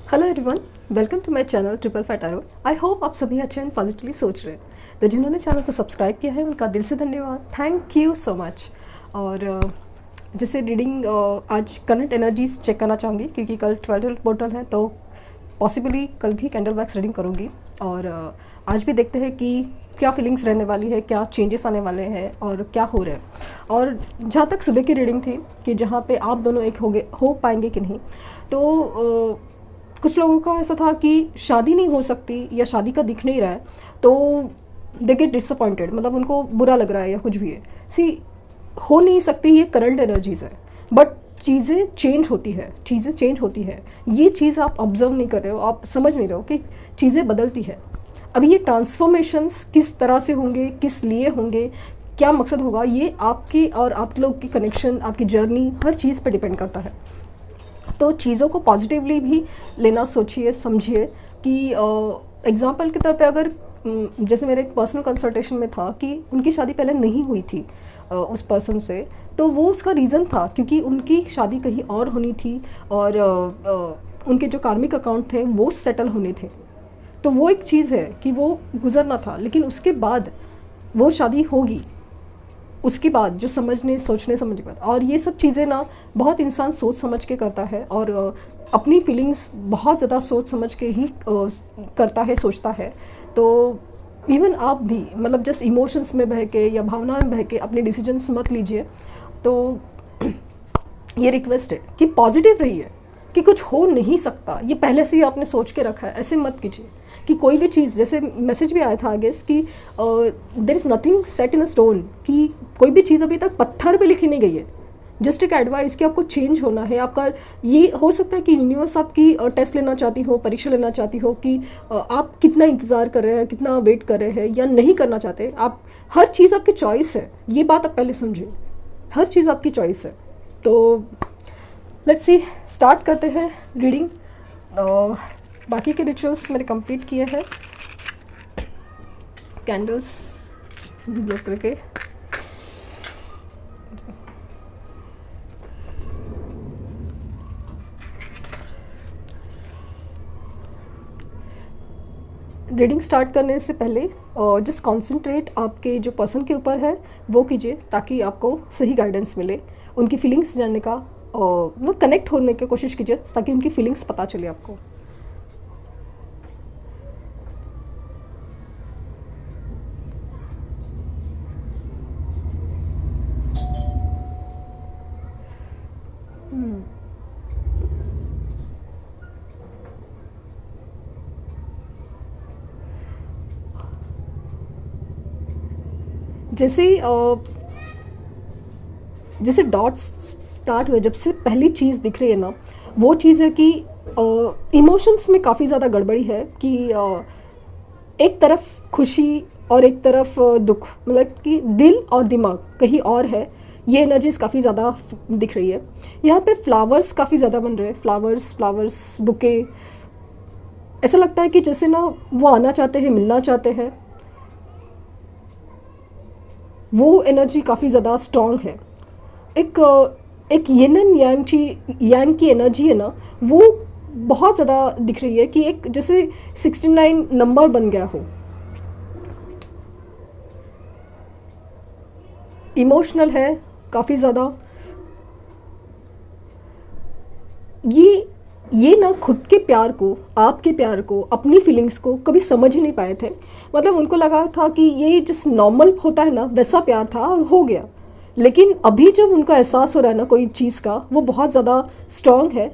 Hello everyone, welcome to my channel triple five tarot. I hope आप सभी अच्छे and positively सोच रहे हैं। तो जिन्होंने चैनल को सब्सक्राइब किया है उनका दिल से धन्यवाद, थैंक यू सो मच। और जैसे रीडिंग आज करंट एनर्जीज चेक करना चाहूँगी क्योंकि कल 12 पोर्टल है, तो पॉसिबली कल भी कैंडल वैक्स रीडिंग करूँगी। और आज भी देखते हैं कि क्या फीलिंग्स रहने वाली है, क्या चेंजेस आने वाले हैं और क्या हो रहा है। और जहाँ तक सुबह की रीडिंग थी कि जहाँ पे आप दोनों एक हो पाएंगे कि नहीं, तो कुछ लोगों का ऐसा था कि शादी नहीं हो सकती या शादी का दिख नहीं रहा है, तो दे गेट डिसअपॉइंटेड, मतलब उनको बुरा लग रहा है या कुछ भी है। सी हो नहीं सकती, ये करंट एनर्जीज है, बट चीज़ें चेंज होती है, चीज़ें चेंज होती है। ये चीज़ आप ऑब्जर्व नहीं कर रहे हो, आप समझ नहीं रहे हो कि चीज़ें बदलती है। अभी ये ट्रांसफॉर्मेशंस किस तरह से होंगे, किस लिए होंगे, क्या मकसद होगा, ये आपकी और आप लोग की कनेक्शन, आपकी जर्नी, हर चीज़ पे डिपेंड करता है। तो चीज़ों को पॉजिटिवली भी लेना सोचिए, समझिए कि एग्जांपल के तौर पे अगर जैसे मेरे एक पर्सनल कंसल्टेशन में था कि उनकी शादी पहले नहीं हुई थी उस पर्सन से, तो वो उसका रीज़न था क्योंकि उनकी शादी कहीं और होनी थी और उनके जो कार्मिक अकाउंट थे वो सेटल होने थे। तो वो एक चीज़ है कि वो गुजरना था, लेकिन उसके बाद वो शादी होगी, उसके बाद जो समझने सोचने समझने के बाद। और ये सब चीज़ें ना बहुत इंसान सोच समझ के करता है और अपनी फीलिंग्स बहुत ज़्यादा सोच समझ के ही करता है, सोचता है। तो इवन आप भी मतलब जस्ट इमोशंस में बह के या भावना में बह के अपने डिसीजंस मत लीजिए। तो ये रिक्वेस्ट है कि पॉजिटिव रहिए कि कुछ हो नहीं सकता, ये पहले से ही आपने सोच के रखा है, ऐसे मत कीजिए कि कोई भी चीज़, जैसे मैसेज भी आया था आई गेस कि there is nothing set in a stone, कि कोई भी चीज़ अभी तक पत्थर पे लिखी नहीं गई है। जस्ट एक एडवाइस कि आपको चेंज होना है। आपका ये हो सकता है कि यूनिवर्स आपकी टेस्ट लेना चाहती हो, परीक्षा लेना चाहती हो कि आप कितना इंतज़ार कर रहे हैं, कितना वेट कर रहे हैं या नहीं करना चाहते। आप हर चीज़ आपकी चॉइस है, ये बात आप पहले समझिए, हर चीज़ आपकी चॉइस है। तो लेट्स सी, स्टार्ट करते हैं रीडिंग। बाकी के रिचुअल्स मैंने कंप्लीट किए हैं, कैंडल्स ब्लो करके। रीडिंग स्टार्ट करने से पहले जस्ट कॉन्सेंट्रेट आपके जो पर्सन के ऊपर है वो कीजिए, ताकि आपको सही गाइडेंस मिले। उनकी फीलिंग्स जानने का मतलब कनेक्ट होने की कोशिश कीजिए ताकि उनकी फीलिंग्स पता चले आपको। जैसे जैसे डॉट्स स्टार्ट हुए, जब से पहली चीज़ दिख रही है ना, वो चीज़ है कि इमोशंस में काफ़ी ज़्यादा गड़बड़ी है कि एक तरफ खुशी और एक तरफ दुख, मतलब कि दिल और दिमाग कहीं और है। ये एनर्जीज काफ़ी ज़्यादा दिख रही है। यहाँ पे फ्लावर्स काफ़ी ज़्यादा बन रहे हैं, फ्लावर्स बुके। ऐसा लगता है कि जैसे ना वो आना चाहते हैं, मिलना चाहते हैं। वो एनर्जी काफ़ी ज़्यादा स्ट्रॉन्ग है। एक यिन एंड यांग की एनर्जी है ना, वो बहुत ज़्यादा दिख रही है कि एक जैसे 69 नंबर बन गया हो। इमोशनल है काफ़ी ज़्यादा। ये ना खुद के प्यार को, आपके प्यार को, अपनी फीलिंग्स को कभी समझ ही नहीं पाए थे। मतलब उनको लगा था कि ये जिस नॉर्मल होता है ना वैसा प्यार था और हो गया। लेकिन अभी जब उनका एहसास हो रहा है ना कोई चीज़ का, वो बहुत ज़्यादा स्ट्रॉन्ग है,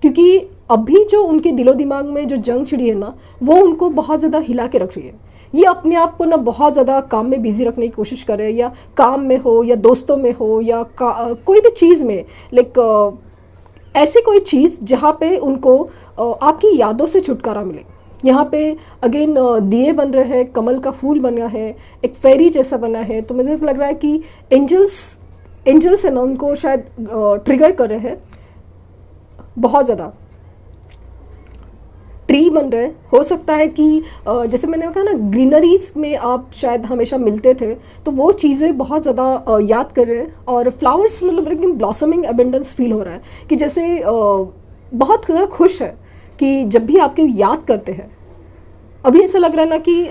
क्योंकि अभी जो उनके दिलो दिमाग में जो जंग छिड़ी है ना, वो उनको बहुत ज़्यादा हिला के रख रही है। ये अपने आप को ना बहुत ज़्यादा काम में बिजी रखने की कोशिश कर रहे हैं, या काम में हो या दोस्तों में हो या कोई भी चीज़ में, लाइक ऐसी कोई चीज़ जहाँ पे उनको आपकी यादों से छुटकारा मिले। यहाँ पे अगेन दिए बन रहे हैं, कमल का फूल बना है, एक फेरी जैसा बना है। तो मुझे लग रहा है कि एंजल्स है ना, उनको शायद ट्रिगर कर रहे हैं बहुत ज़्यादा। ट्री बन रहे हैं, हो सकता है कि जैसे मैंने कहा ना, ग्रीनरीज में आप शायद हमेशा मिलते थे, तो वो चीज़ें बहुत ज़्यादा याद कर रहे हैं। और फ्लावर्स मतलब एकदम ब्लॉसमिंग एबेंडेंस फील हो रहा है कि जैसे बहुत ज़्यादा खुश है कि जब भी आपके याद करते हैं, अभी ऐसा लग रहा है ना कि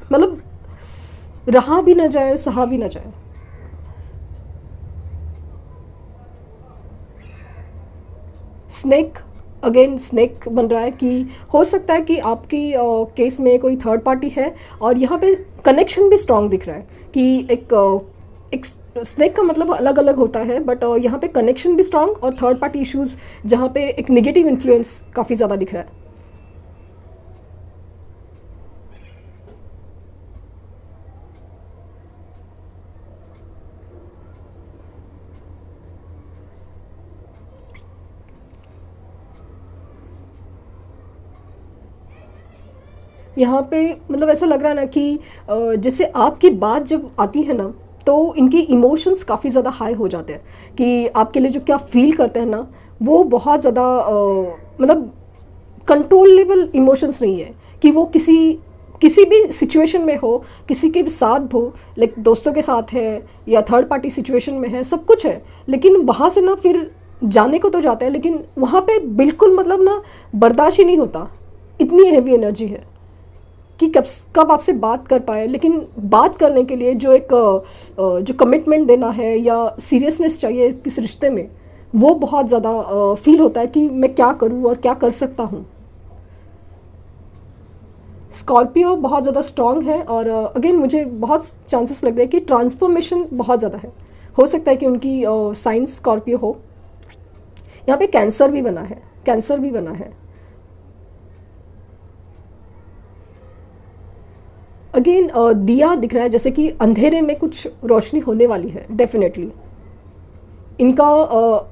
मतलब रहा भी ना जाए, सहा भी ना जाए। स्नेक, अगेन स्नेक बन रहा है कि हो सकता है कि आपकी केस में कोई थर्ड पार्टी है, और यहाँ पे कनेक्शन भी स्ट्रांग दिख रहा है कि एक स्नेक का मतलब अलग अलग होता है, बट यहाँ पे कनेक्शन भी स्ट्रांग और थर्ड पार्टी इश्यूज जहाँ पे एक नेगेटिव इन्फ्लुएंस काफ़ी ज़्यादा दिख रहा है। यहाँ पे मतलब ऐसा लग रहा है ना कि जैसे आपकी बात जब आती है ना, तो इनके इमोशंस काफ़ी ज़्यादा हाई हो जाते हैं कि आपके लिए जो क्या फील करते हैं ना, वो बहुत ज़्यादा मतलब कंट्रोलेबल इमोशंस नहीं है कि वो किसी भी सिचुएशन में हो, किसी के भी साथ हो, लाइक दोस्तों के साथ है या थर्ड पार्टी सिचुएशन में है, सब कुछ है, लेकिन वहाँ से ना फिर जाने को तो जाता है, लेकिन वहाँ पे बिल्कुल मतलब ना बर्दाश्त ही नहीं होता, इतनी हैवी एनर्जी है कि कब आपसे बात कर पाए। लेकिन बात करने के लिए जो एक जो कमिटमेंट देना है या सीरियसनेस चाहिए किस रिश्ते में, वो बहुत ज़्यादा फील होता है कि मैं क्या करूँ और क्या कर सकता हूँ। स्कॉर्पियो बहुत ज़्यादा स्ट्रॉन्ग है, और अगेन मुझे बहुत चांसेस लग रहे हैं कि ट्रांसफॉर्मेशन बहुत ज़्यादा है। हो सकता है कि उनकी साइन स्कॉर्पियो हो। यहाँ पे कैंसर भी बना है, कैंसर भी बना है। अगेन दिया दिख रहा है, जैसे कि अंधेरे में कुछ रोशनी होने वाली है डेफिनेटली। इनका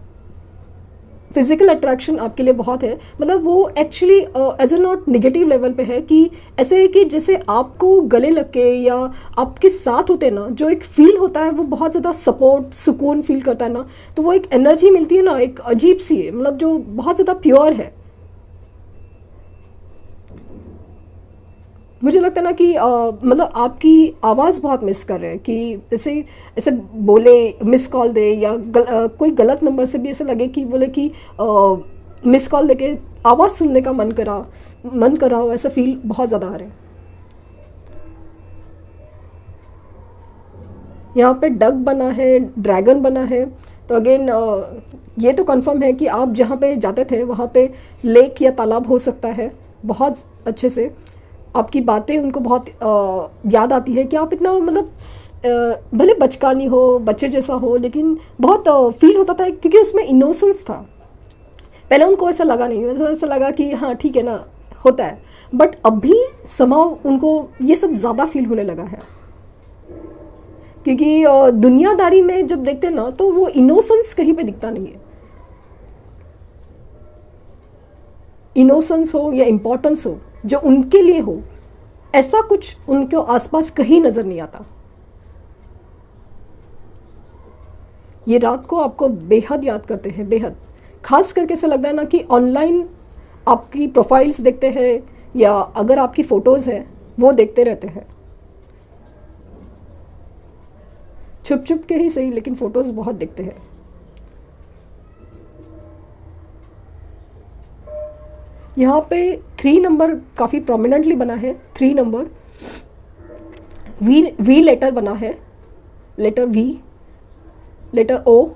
फिजिकल अट्रैक्शन आपके लिए बहुत है, मतलब वो actually as a not negative level पे है कि ऐसे है कि जैसे आपको गले लग के या आपके साथ होते हैं ना, जो एक फील होता है वो बहुत ज़्यादा सपोर्ट सुकून फील करता है ना, तो वो एक एनर्जी मिलती है ना, एक अजीब सी है, मतलब जो बहुत ज़्यादा प्योर है। मुझे लगता है ना कि मतलब आपकी आवाज़ बहुत मिस कर रहे हैं कि ऐसे ऐसे बोले, मिस कॉल दे या कोई गलत नंबर से भी ऐसे लगे कि बोले कि मिस कॉल देके आवाज़ सुनने का मन कर रहा हो, ऐसा फील बहुत ज़्यादा आ रहा है। यहाँ पे डक बना है, ड्रैगन बना है, तो अगेन ये तो कंफर्म है कि आप जहाँ पे जाते थे वहाँ पे लेक या तालाब हो सकता है। बहुत अच्छे से आपकी बातें उनको बहुत याद आती है कि आप इतना मतलब भले बचकानी हो, बच्चे जैसा हो, लेकिन बहुत फील होता था क्योंकि उसमें इनोसेंस था। पहले उनको ऐसा लगा नहीं, ऐसा लगा कि हाँ ठीक है ना, होता है, बट अभी समाव उनको ये सब ज़्यादा फील होने लगा है क्योंकि दुनियादारी में जब देखते हैं ना तो वो इनोसेंस कहीं पे दिखता नहीं है। इनोसेंस हो या इम्पोर्टेंस हो जो उनके लिए हो, ऐसा कुछ उनके आसपास कहीं नज़र नहीं आता। ये रात को आपको बेहद याद करते हैं, बेहद। खास करके ऐसा लगता है ना कि ऑनलाइन आपकी प्रोफाइल्स देखते हैं या अगर आपकी फ़ोटोज़ हैं वो देखते रहते हैं, छुप छुप के ही सही, लेकिन फ़ोटोज़ बहुत देखते हैं। यहाँ पे 3 नंबर काफ़ी प्रोमिनेंटली बना है। 3 नंबर, वी लेटर बना है, लेटर वी, लेटर ओ,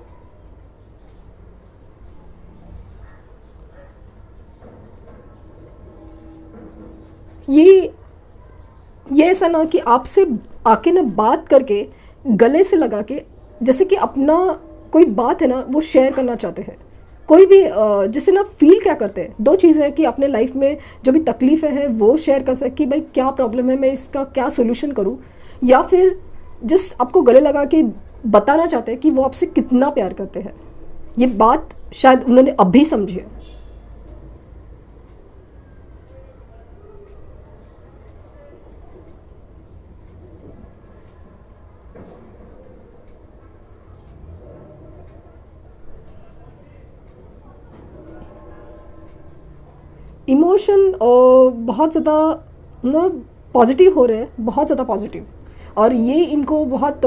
ये ऐसा ना कि आपसे आके ना बात करके गले से लगा के, जैसे कि अपना कोई बात है ना वो शेयर करना चाहते हैं। कोई भी जैसे ना फील क्या करते हैं, 2 चीज़ें हैं कि अपने लाइफ में जो भी तकलीफ़ें हैं वो शेयर कर सके कि भाई क्या प्रॉब्लम है, मैं इसका क्या सोल्यूशन करूं, या फिर जिस आपको गले लगा के बताना चाहते हैं कि वो आपसे कितना प्यार करते हैं। ये बात शायद उन्होंने अभी समझी है। इमोशन बहुत ज़्यादा ना पॉजिटिव हो रहे हैं, बहुत ज़्यादा पॉजिटिव, और ये इनको बहुत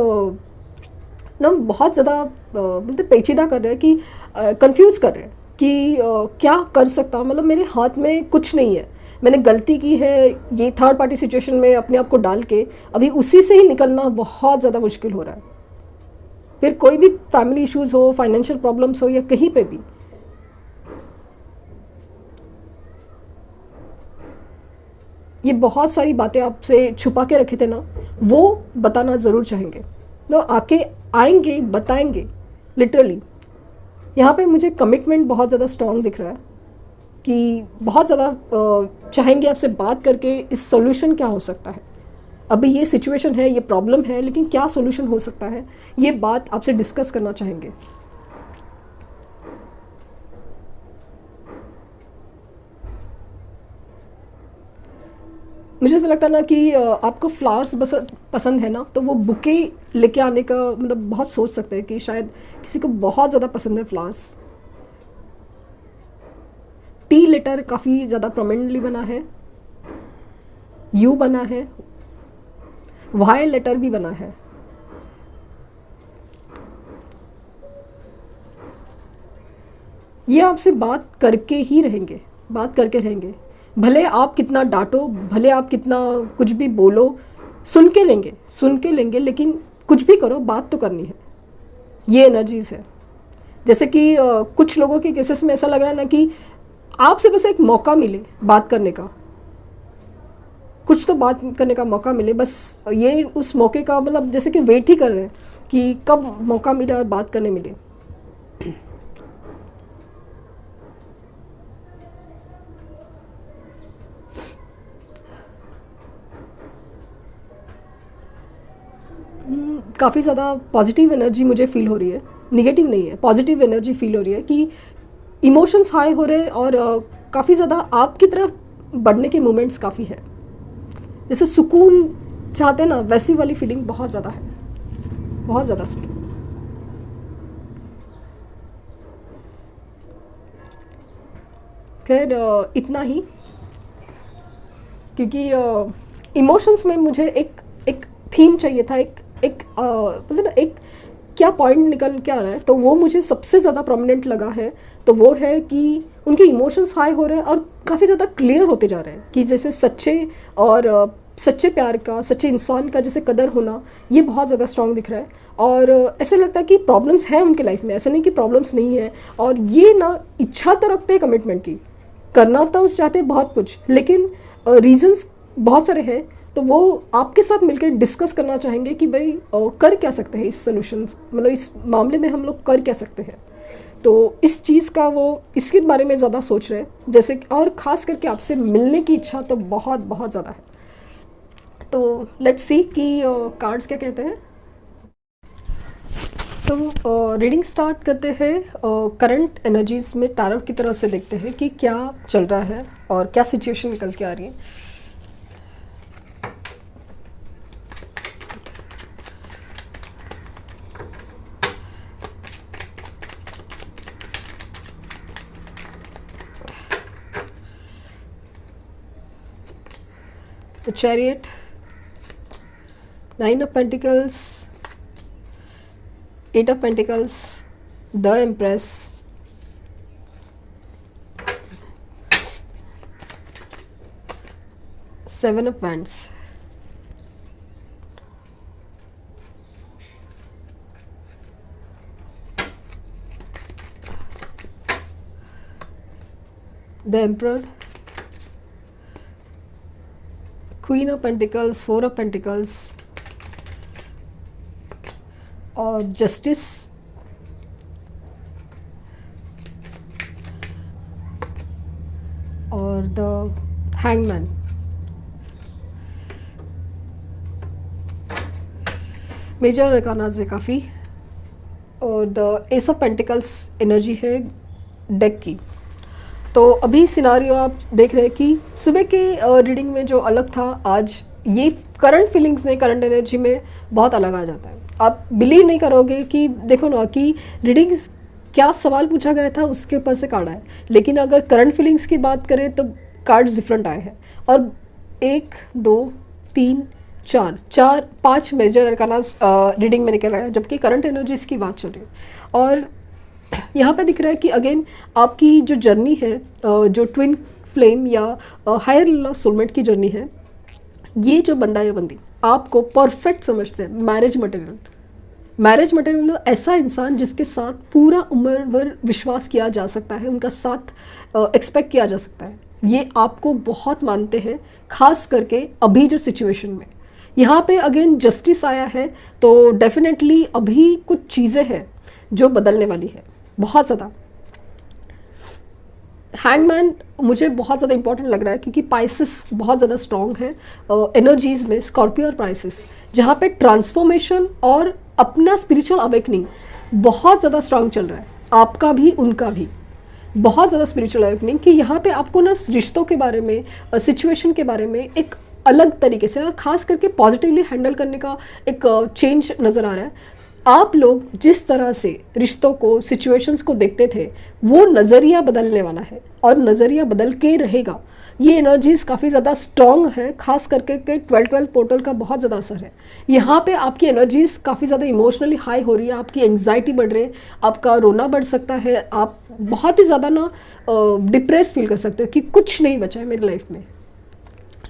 ना बहुत ज़्यादा बोलते पेचीदा कर रहे हैं कि कंफ्यूज कर रहे हैं कि क्या कर सकता हूँ, मतलब मेरे हाथ में कुछ नहीं है, मैंने गलती की है ये थर्ड पार्टी सिचुएशन में अपने आप को डाल के, अभी उसी से ही निकलना बहुत ज़्यादा मुश्किल हो रहा है। फिर कोई भी फैमिली इश्यूज़ हो, फाइनेंशियल प्रॉब्लम्स हो, या कहीं पे भी, ये बहुत सारी बातें आपसे छुपा के रखे थे ना, वो बताना ज़रूर चाहेंगे, तो आके आएंगे, बताएंगे लिटरली। यहाँ पे मुझे कमिटमेंट बहुत ज़्यादा स्ट्रॉन्ग दिख रहा है कि बहुत ज़्यादा चाहेंगे आपसे बात करके इस सॉल्यूशन क्या हो सकता है, अभी ये सिचुएशन है, ये प्रॉब्लम है, लेकिन क्या सॉल्यूशन हो सकता है, ये बात आपसे डिस्कस करना चाहेंगे। मुझे ऐसा लगता है ना कि आपको फ्लावर्स बस पसंद है ना, तो वो बुके लेके आने का मतलब बहुत सोच सकते हैं कि शायद किसी को बहुत ज़्यादा पसंद है फ्लावर्स। टी लेटर काफ़ी ज़्यादा प्रोमिनेंटली बना है, यू बना है, वाई लेटर भी बना है। ये आपसे बात करके ही रहेंगे, बात करके रहेंगे, भले आप कितना डांटो, भले आप कितना कुछ भी बोलो, सुन के लेंगे, सुन के लेंगे, लेकिन कुछ भी करो, बात तो करनी है। ये एनर्जीज है। जैसे कि कुछ लोगों के केसेस में ऐसा लग रहा है ना कि आपसे बस एक मौका मिले बात करने का, कुछ तो बात करने का मौका मिले, बस ये उस मौके का मतलब जैसे कि वेट ही कर रहे हैं कि कब मौका मिले और बात करने मिले। काफ़ी ज़्यादा पॉजिटिव एनर्जी मुझे फील हो रही है, निगेटिव नहीं है, पॉजिटिव एनर्जी फील हो रही है कि इमोशंस हाई हो रहे हैं और काफ़ी ज़्यादा आपकी तरफ बढ़ने के मोमेंट्स काफ़ी है। जैसे सुकून चाहते हैं ना, वैसी वाली फीलिंग बहुत ज़्यादा है, बहुत ज़्यादा सुकून। खैर इतना ही, क्योंकि इमोशंस में मुझे एक एक थीम चाहिए था, एक एक मतलब ना एक क्या पॉइंट निकल के आ रहा है, तो वो मुझे सबसे ज़्यादा प्रोमिनेंट लगा है। तो वो है कि उनके इमोशंस हाई हो रहे हैं और काफ़ी ज़्यादा क्लियर होते जा रहे हैं कि जैसे सच्चे और सच्चे प्यार का, सच्चे इंसान का जैसे कदर होना, ये बहुत ज़्यादा स्ट्रॉन्ग दिख रहा है। और ऐसा लगता है कि प्रॉब्लम्स हैं उनके लाइफ में, ऐसा नहीं कि प्रॉब्लम्स नहीं है। और ये ना इच्छा तो रखते हैं कमिटमेंट की, करना तो चाहते हैं बहुत कुछ, लेकिन रीजंस बहुत सारे हैं। तो वो आपके साथ मिलकर डिस्कस करना चाहेंगे कि भाई कर क्या सकते हैं इस सोल्यूशन, मतलब इस मामले में हम लोग कर क्या सकते हैं। तो इस चीज़ का वो इसके बारे में ज़्यादा सोच रहे हैं जैसे, और ख़ास करके आपसे मिलने की इच्छा तो बहुत बहुत ज़्यादा है। तो लेट्स सी कि कार्ड्स क्या कहते हैं। सो रीडिंग स्टार्ट करते हैं। करंट एनर्जीज में टैरो की तरफ से देखते हैं कि क्या चल रहा है और क्या सिचुएशन निकल के आ रही है। The Chariot, Nine of Pentacles, Eight of Pentacles, the Empress, Seven of Wands. The Emperor, Queen of Pentacles, Four of Pentacles, और Justice, और The Hangman। मेजर अरकानाज है काफ़ी, और the S of pentacles energy है डेक की। तो अभी scenario आप देख रहे हैं कि सुबह के रीडिंग में जो अलग था, आज ये करंट फीलिंग्स में, करंट एनर्जी में बहुत अलग आ जाता है। आप बिलीव नहीं करोगे कि देखो ना कि रीडिंग्स क्या सवाल पूछा गया था उसके ऊपर से कार्ड आए, लेकिन अगर करंट फीलिंग्स की बात करें तो कार्ड्स डिफरेंट आए हैं। और 1 2 3 4 5 मेजर अरकानास रीडिंग में निकल आया, जबकि करंट एनर्जीज की बात चल रही है। और यहाँ पे दिख रहा है कि अगेन आपकी जो जर्नी है, जो ट्विन फ्लेम या हायर सोलमेट की जर्नी है, ये जो बंदा या बंदी आपको परफेक्ट समझते हैं। मैरिज मटेरियल ऐसा इंसान जिसके साथ पूरा उम्र भर विश्वास किया जा सकता है, उनका साथ एक्सपेक्ट किया जा सकता है, ये आपको बहुत मानते हैं, खास करके अभी जो सिचुएशन में। यहाँ पे अगेन जस्टिस आया है, तो डेफिनेटली अभी कुछ चीज़ें हैं जो बदलने वाली है बहुत ज़्यादा। हैंगमैन मुझे बहुत ज़्यादा इंपॉर्टेंट लग रहा है क्योंकि पाइसिस बहुत ज़्यादा स्ट्रॉन्ग है एनर्जीज में, स्कॉर्पियो और पाइसिस, जहाँ पे ट्रांसफॉर्मेशन और अपना स्पिरिचुअल अवेकनिंग बहुत ज़्यादा स्ट्रॉन्ग चल रहा है, आपका भी उनका भी बहुत ज़्यादा स्पिरिचुअल अवेकनिंग। कि यहाँ पे आपको ना रिश्तों के बारे में, सिचुएशन के बारे में एक अलग तरीके से और ख़ास करके पॉजिटिवली हैंडल करने का एक चेंज नज़र आ रहा है। आप लोग जिस तरह से रिश्तों को, सिचुएशंस को देखते थे, वो नज़रिया बदलने वाला है और नज़रिया बदल के रहेगा। ये एनर्जीज काफ़ी ज़्यादा स्ट्रॉन्ग है, खास करके के 12-12 पोर्टल का बहुत ज़्यादा असर है। यहाँ पे आपकी एनर्जीज काफ़ी ज़्यादा इमोशनली हाई हो रही है, आपकी एंग्जाइटी बढ़ रही है, आपका रोना बढ़ सकता है, आप बहुत ही ज़्यादा ना डिप्रेस फील कर सकते हो कि कुछ नहीं बचा है मेरी लाइफ में।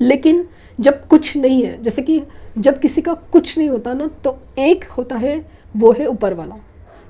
लेकिन जब कुछ नहीं है, जैसे कि जब किसी का कुछ नहीं होता ना, तो एक होता है, वो है ऊपर वाला।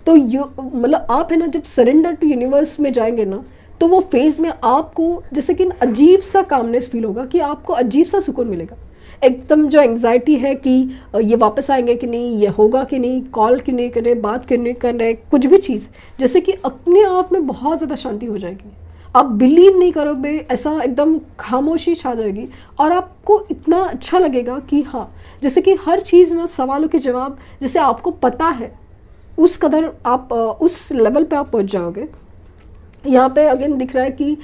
तो मतलब आप है ना, जब सरेंडर टू यूनिवर्स में जाएंगे ना, तो वो फेज में आपको जैसे कि अजीब सा कामनेस फील होगा, कि आपको अजीब सा सुकून मिलेगा। एकदम जो एंग्जाइटी है कि ये वापस आएंगे कि नहीं, ये होगा कि नहीं, कॉल क्यों नहीं कर रहे, बात क्यों नहीं कर रहे, कुछ भी चीज़, जैसे कि अपने आप में बहुत ज़्यादा शांति हो जाएगी। आप बिलीव नहीं करोगे, ऐसा एकदम खामोशी छा जाएगी और आपको इतना अच्छा लगेगा कि हाँ, जैसे कि हर चीज़ ना, सवालों के जवाब जैसे आपको पता है, उस कदर आप उस लेवल पे आप पहुंच जाओगे। यहाँ पे अगेन दिख रहा है कि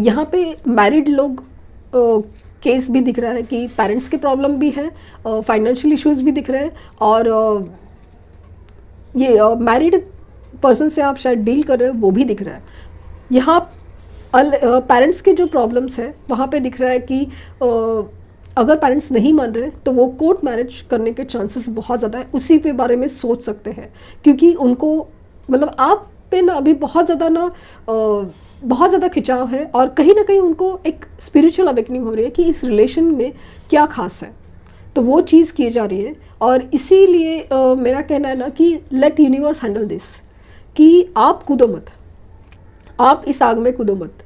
यहाँ पे मैरिड लोग केस भी दिख रहा है कि पेरेंट्स के प्रॉब्लम भी है, फाइनेंशियल इश्यूज भी दिख रहे हैं, और ये मैरिड पर्सन से आप शायद डील कर रहे हो वो भी दिख रहा है। यहाँ पेरेंट्स के जो प्रॉब्लम्स है वहाँ पे दिख रहा है कि अगर पेरेंट्स नहीं मान रहे तो वो कोर्ट मैरिज करने के चांसेस बहुत ज़्यादा है, उसी पे बारे में सोच सकते हैं, क्योंकि उनको मतलब आप पे ना अभी बहुत ज़्यादा ना बहुत ज़्यादा खिंचाव है, और कहीं ना कहीं उनको एक स्पिरिचुअल अवेकनिंग हो रही है कि इस रिलेशन में क्या खास है, तो वो चीज़ की जा रही है। और इसीलिए मेरा कहना है ना कि लेट यूनिवर्स हैंडल दिस, कि आप कूदो मत, आप इस आग में कूदो मत,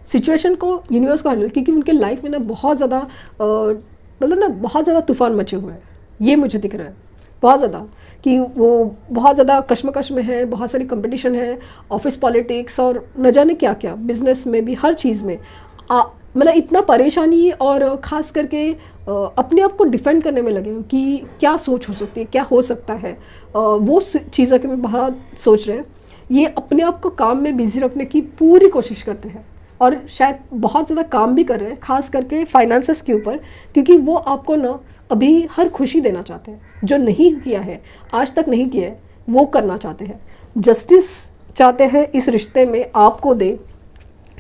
सिचुएशन को यूनिवर्स को हैंडल, क्योंकि उनके लाइफ में ना बहुत ज़्यादा मतलब ना बहुत ज़्यादा तूफान मचे हुए हैं, ये मुझे दिख रहा है बहुत ज़्यादा, कि वो बहुत ज़्यादा कश्मकश में है, बहुत सारी कंपटीशन है, ऑफिस पॉलिटिक्स और न जाने क्या क्या, बिजनेस में भी, हर चीज़ में मतलब इतना परेशानी, और ख़ास करके अपने आप को डिफेंड करने में लगे हो कि क्या सोच हो सकती है, क्या हो सकता है, वो चीज़ें के में बहुत सोच रहे हैं। ये अपने आप को काम में बिजी रखने की पूरी कोशिश करते हैं, और शायद बहुत ज़्यादा काम भी कर रहे हैं, खास करके फाइनेंसेस के ऊपर, क्योंकि वो आपको ना अभी हर खुशी देना चाहते हैं, जो नहीं किया है, आज तक नहीं किया है, वो करना चाहते हैं। जस्टिस चाहते हैं इस रिश्ते में आपको दे,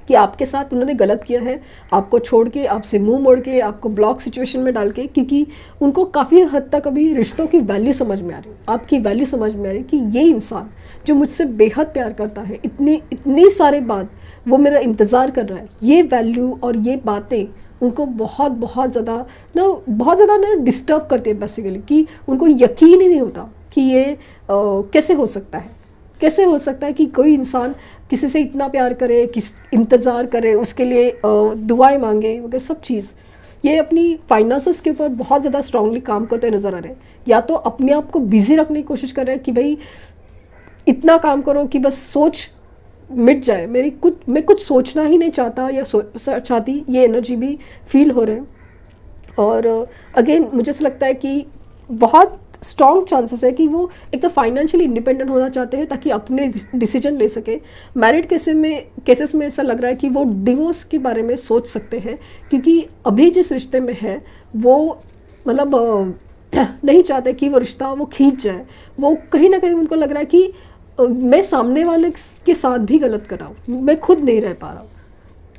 कि आपके साथ उन्होंने गलत किया है, आपको छोड़ के, आपसे मुंह मोड़ के, आपको ब्लॉक सिचुएशन में डाल के, क्योंकि उनको काफ़ी हद तक अभी रिश्तों की वैल्यू समझ में आ रही है, आपकी वैल्यू समझ में आ रही है, कि ये इंसान जो मुझसे बेहद प्यार करता है, इतनी सारे बाद वो मेरा इंतज़ार कर रहा है, ये वैल्यू और ये बातें उनको बहुत ज़्यादा ना डिस्टर्ब करती है बेसिकली, कि उनको यकीन ही नहीं होता कि ये कैसे हो सकता है कि कोई इंसान किसी से इतना प्यार करे, इंतज़ार करे, उसके लिए दुआएं मांगे वगैरह सब चीज़। ये अपनी फाइनेंसेस के ऊपर बहुत ज़्यादा स्ट्रांगली काम करते नज़र आ रहे हैं, या तो अपने आप को बिजी रखने की कोशिश कर रहे हैं कि भाई इतना काम करो कि बस सोच मिट जाए, मैं कुछ सोचना ही नहीं चाहता या चाहती, ये एनर्जी भी फील हो रहे हैं। और अगेन मुझे ऐसा लगता है कि बहुत स्ट्रॉन्ग चांसेस है कि वो एक तो फाइनेंशियली इंडिपेंडेंट होना चाहते हैं ताकि अपने डिसीजन ले सके। मैरिड केसेस में ऐसा लग रहा है कि वो डिवोर्स के बारे में सोच सकते हैं, क्योंकि अभी जिस रिश्ते में है वो मतलब नहीं चाहते कि वो रिश्ता वो खींच जाए, वो कहीं ना कहीं उनको लग रहा है कि मैं सामने वाले के साथ भी गलत कर रहा हूँ, मैं खुद नहीं रह पा रहा हूँ।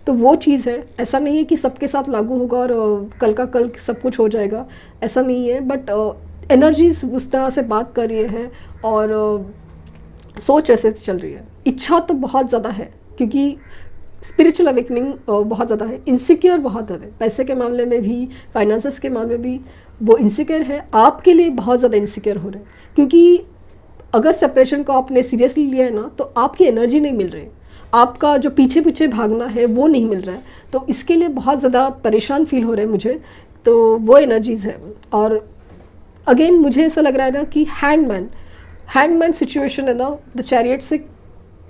तो वो चीज़ है, ऐसा नहीं है कि सबके साथ लागू होगा और कल का कल सब कुछ हो जाएगा, ऐसा नहीं है। बट एनर्जीज उस तरह से बात कर रही है और सोच ऐसे चल रही है। इच्छा तो बहुत ज़्यादा है, क्योंकि स्पिरिचुअल अवेकनिंग बहुत ज़्यादा है, इनसिक्योर बहुत ज़्यादा है, पैसे के मामले में भी, फाइनेंसेस के मामले में भी वो इनसिक्योर है, आपके लिए बहुत ज़्यादा इनसिक्योर हो रहे हैं, क्योंकि अगर सेपरेशन को आपने सीरियसली लिया है ना तो आपकी एनर्जी नहीं मिल रही, आपका जो पीछे पीछे भागना है वो नहीं मिल रहा है, तो इसके लिए बहुत ज़्यादा परेशान फील हो रहे हैं मुझे, तो वो एनर्जीज़ है। और अगेन मुझे ऐसा लग रहा है ना कि हैंगमैन सिचुएशन है ना, द चैरियट से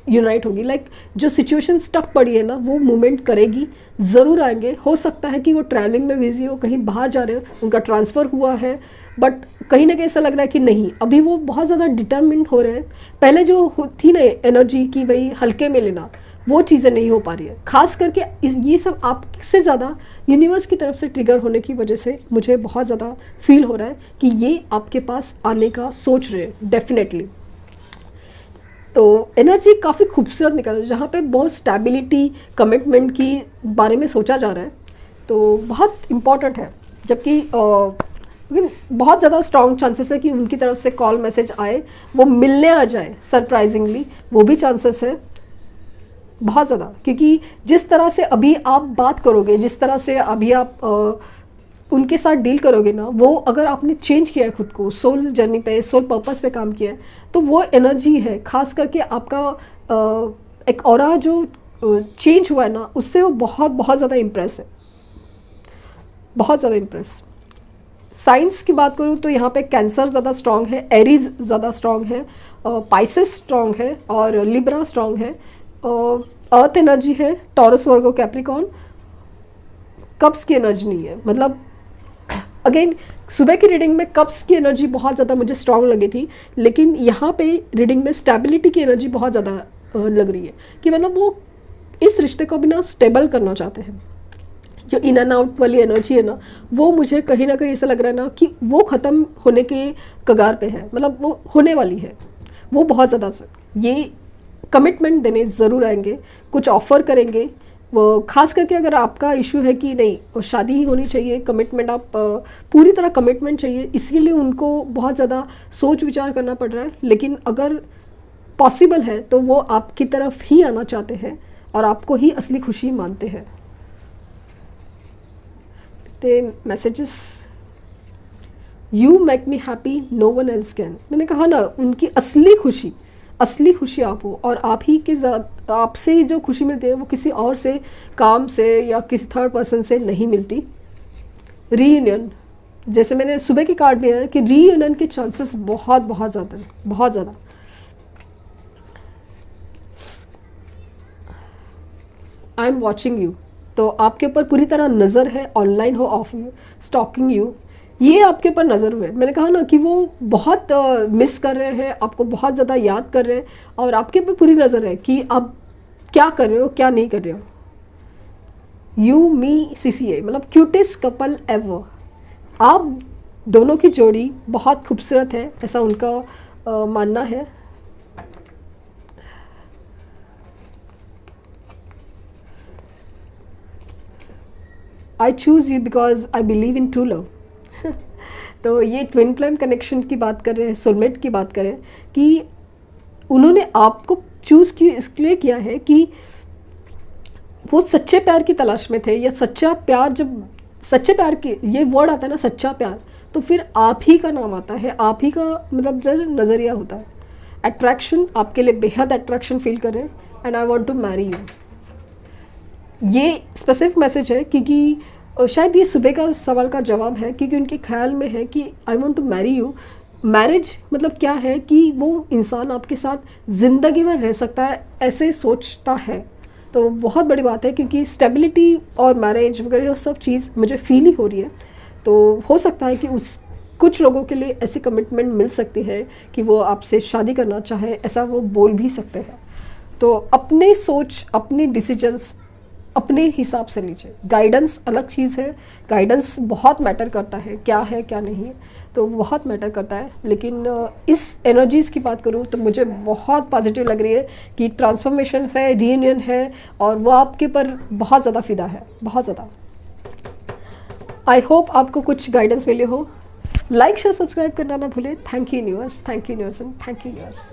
यूनाइट होगी, लाइक जो सिचुएशन स्टक पड़ी है ना वो मूवमेंट करेगी, ज़रूर आएंगे। हो सकता है कि वो ट्रैवलिंग में बिजी हो, कहीं बाहर जा रहे हो, उनका ट्रांसफ़र हुआ है, बट कहीं ना कहीं ऐसा लग रहा है कि नहीं, अभी वो बहुत ज़्यादा डिटर्मिन्ड हो रहे हैं। पहले जो थी ना एनर्जी की भाई हल्के में लेना, वो चीज़ें नहीं हो पा रही है, खास करके ये सब आपसे ज़्यादा यूनिवर्स की तरफ से ट्रिगर होने की वजह से मुझे बहुत ज़्यादा फील हो रहा है कि ये आपके पास आने का सोच रहे हैं डेफिनेटली। तो एनर्जी काफ़ी खूबसूरत निकल रही है, जहाँ पे बहुत स्टेबिलिटी, कमिटमेंट की बारे में सोचा जा रहा है, तो बहुत इम्पॉर्टेंट है। जबकि बहुत ज़्यादा स्ट्रॉन्ग चांसेस है कि उनकी तरफ से कॉल मैसेज आए, वो मिलने आ जाए सरप्राइजिंगली, वो भी चांसेस है बहुत ज़्यादा, क्योंकि जिस तरह से अभी आप बात करोगे, जिस तरह से अभी आप उनके साथ डील करोगे ना, वो अगर आपने चेंज किया है खुद को, सोल जर्नी पे, सोल पर्पस पे काम किया है, तो वो एनर्जी है, खास करके आपका एक ऑरा जो चेंज हुआ है ना, उससे वो बहुत बहुत ज़्यादा इम्प्रेस है, बहुत ज़्यादा इम्प्रेस। साइंस की बात करूँ तो यहाँ पे कैंसर ज़्यादा स्ट्रॉन्ग है, एरीज ज़्यादा स्ट्रॉन्ग है, पाइसेस स्ट्रॉन्ग है और लिब्रा स्ट्रॉन्ग है, अर्थ एनर्जी है, टॉरस, वर्गो, कैप्रिकॉर्न। कब्स की एनर्जी नहीं है, मतलब अगेन सुबह की रीडिंग में कप्स की एनर्जी बहुत ज़्यादा मुझे स्ट्रॉन्ग लगी थी, लेकिन यहाँ पे रीडिंग में स्टेबिलिटी की एनर्जी बहुत ज़्यादा लग रही है, कि मतलब वो इस रिश्ते को भी ना स्टेबल करना चाहते हैं। जो इन एंड आउट वाली एनर्जी है ना, वो मुझे कहीं ना कहीं ऐसा लग रहा है ना कि वो ख़त्म होने के कगार पे है, मतलब वो होने वाली है, वो बहुत ज़्यादा ये कमिटमेंट देने ज़रूर आएंगे, कुछ ऑफ़र करेंगे। वो खास करके अगर आपका इशू है कि नहीं शादी ही होनी चाहिए, कमिटमेंट, आप पूरी तरह कमिटमेंट चाहिए, इसीलिए उनको बहुत ज़्यादा सोच विचार करना पड़ रहा है, लेकिन अगर पॉसिबल है तो वो आपकी तरफ ही आना चाहते हैं और आपको ही असली खुशी मानते हैं। तो messages, you make me happy, no one else can. मैंने कहा ना, उनकी असली खुशी आप हो, और आप ही के साथ आपसे ही जो खुशी मिलती है वो किसी और से, काम से या किसी थर्ड पर्सन से नहीं मिलती। रीयूनियन, जैसे मैंने सुबह के कार्ड में है कि रीयूनियन के चांसेस बहुत बहुत ज़्यादा है, बहुत ज़्यादा। आई एम वॉचिंग यू, तो आपके ऊपर पूरी तरह नज़र है, ऑनलाइन हो, ऑफ यू, स्टॉकिंग यू, ये आपके ऊपर नज़र हुए। मैंने कहा ना कि वो बहुत मिस कर रहे हैं, आपको बहुत ज़्यादा याद कर रहे हैं, और आपके ऊपर पूरी नज़र है कि आप क्या कर रहे हो, क्या नहीं कर रहे हो। यू मी CCA, मतलब क्यूटेस्ट कपल एवर। आप दोनों की जोड़ी बहुत खूबसूरत है, ऐसा उनका मानना है। I choose you because I believe in true love. तो ये ट्विन फ्लेम कनेक्शन की बात कर रहे हैं, सोलमेट की बात करें, कि उन्होंने आपको चूज़ इसलिए किया है कि वो सच्चे प्यार की तलाश में थे, या सच्चा प्यार, जब सच्चे प्यार की ये वर्ड आता है ना, सच्चा प्यार, तो फिर आप ही का नाम आता है, आप ही का मतलब जर नज़रिया होता है। अट्रैक्शन, आपके लिए बेहद अट्रैक्शन फील करें, and I want to marry you. ये स्पेसिफिक मैसेज है क्योंकि शायद ये सुबह का सवाल का जवाब है, क्योंकि उनके ख्याल में है कि I want to marry you. Marriage मतलब क्या है कि वो इंसान आपके साथ ज़िंदगी भर रह सकता है, ऐसे सोचता है, तो बहुत बड़ी बात है, क्योंकि स्टेबिलिटी और मैरिज वगैरह वो सब चीज़ मुझे फील ही हो रही है। तो हो सकता है कि कुछ लोगों के लिए ऐसी कमिटमेंट मिल सकती है कि वो आपसे शादी करना चाहे, ऐसा वो बोल भी सकते हैं। तो अपने सोच, अपनी डिसीजंस अपने हिसाब से लीजिए। गाइडेंस अलग चीज़ है, गाइडेंस बहुत मैटर करता है, क्या है क्या नहीं है, तो बहुत मैटर करता है। लेकिन इस एनर्जीज़ की बात करूँ तो मुझे बहुत पॉजिटिव लग रही है कि ट्रांसफॉर्मेशन है, रीयूनियन है, और वो आपके पर बहुत ज़्यादा फिदा है, बहुत ज़्यादा। आई होप आपको कुछ गाइडेंस मिले हो। लाइक शेयर सब्सक्राइब करना ना भूलें। Thank you universe, thank you universe, and thank you universe.